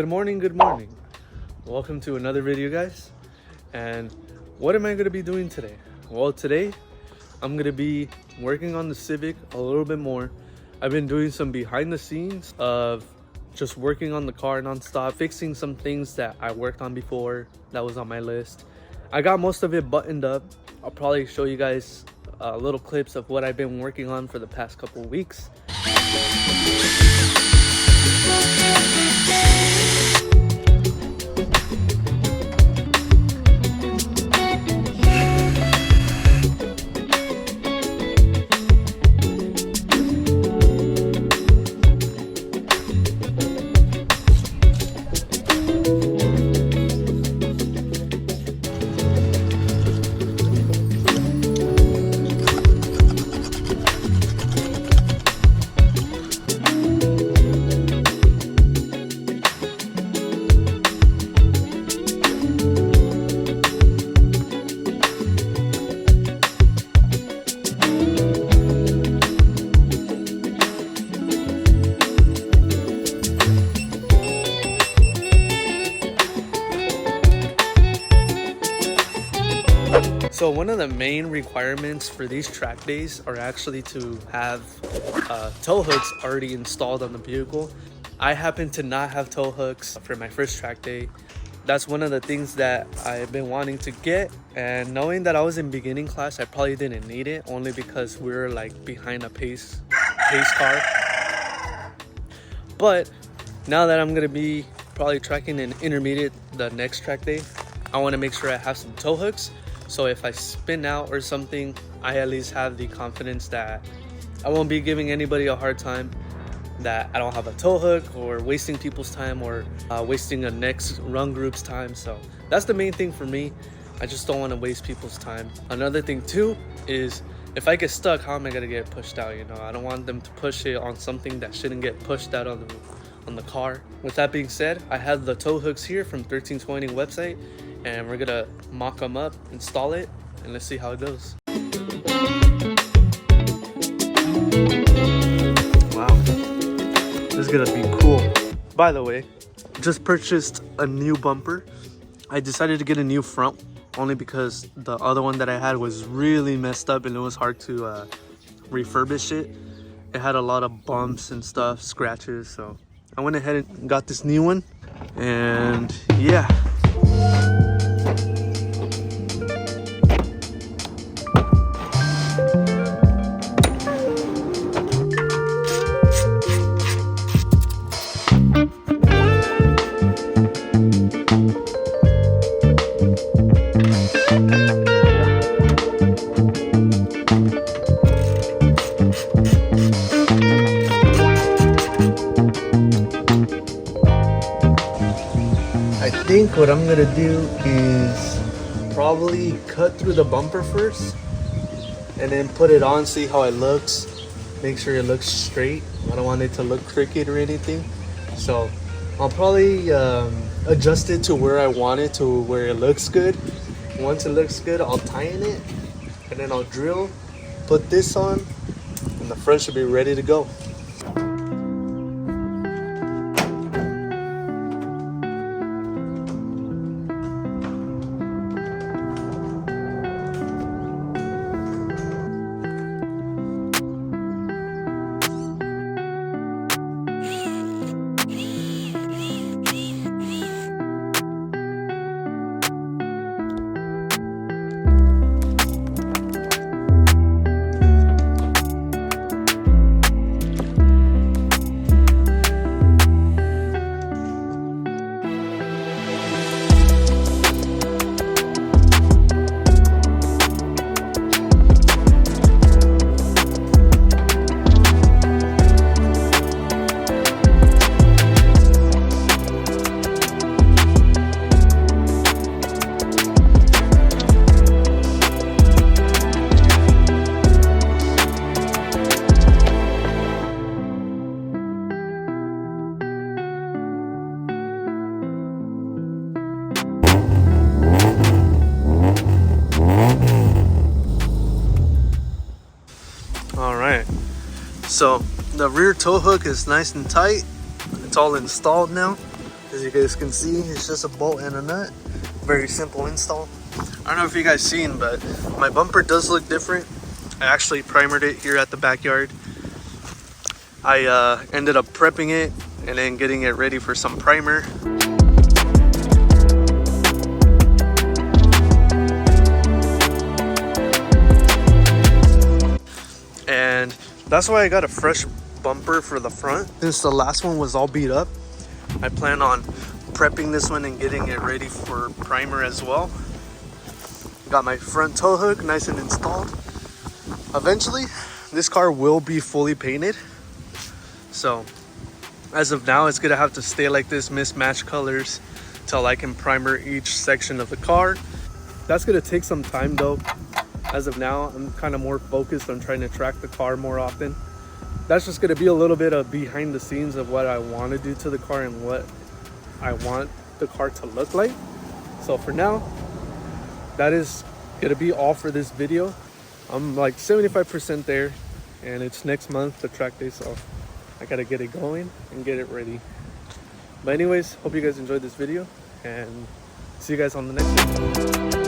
Good morning, good morning. Welcome to another video, guys. And what am I going to be doing today? Well, today I'm going to be working on the Civic a little bit more. I've been doing some behind the scenes of just working on the car nonstop, fixing some things that I worked on before that was on my list. I got most of it buttoned up. I'll probably show you guys little clips of what I've been working on for the past couple of weeks. So one of the main requirements for these track days are actually to have tow hooks already installed on the vehicle. I happen to not have tow hooks for my first track day. That's one of the things that I've been wanting to get, and knowing that I was in beginning class, I probably didn't need it, only because we were like behind a pace car. But now that I'm gonna be probably tracking an intermediate the next track day, I want to make sure I have some tow hooks. So if I spin out or something, I at least have the confidence that I won't be giving anybody a hard time, that I don't have a tow hook or wasting people's time or wasting a next run group's time. So that's the main thing for me. I just don't want to waste people's time. Another thing too is if I get stuck, how am I gonna get pushed out? You know, I don't want them to push it on something that shouldn't get pushed out on the car. With that being said, I have the tow hooks here from 1320 website, and we're gonna mock them up, install it, and let's see how it goes. Wow, this is gonna be cool. By the way, just purchased a new bumper. I decided to get a new front only because the other one that I had was really messed up and it was hard to refurbish it. It had a lot of bumps and stuff, scratches, so I went ahead and got this new one, and yeah. I think what I'm gonna do is probably cut through the bumper first and then put it on, see how it looks, make sure it looks straight. I don't want it to look crooked or anything, so I'll probably adjust it to where I want it, to where it looks good. Once it looks good, I'll tighten it and then I'll drill, put this on, and the front should be ready to go. So the rear tow hook is nice and tight. It's all installed now. As you guys can see, it's just a bolt and a nut. Very simple install. I don't know if you guys seen, but my bumper does look different. I actually primered it here at the backyard. I ended up prepping it and then getting it ready for some primer. And that's why I got a fresh bumper for the front. Since the last one was all beat up, I plan on prepping this one and getting it ready for primer as well. Got my front tow hook nice and installed. Eventually, this car will be fully painted. So, as of now, it's gonna have to stay like this, mismatch colors, till I can primer each section of the car. That's gonna take some time though. As of now, I'm kind of more focused on trying to track the car more often. That's just gonna be a little bit of behind the scenes of what I want to do to the car and what I want the car to look like. So for now, that is gonna be all for this video. I'm like 75% there, and it's next month, the track day, so I gotta get it going and get it ready. But anyways, hope you guys enjoyed this video, and see you guys on the next one.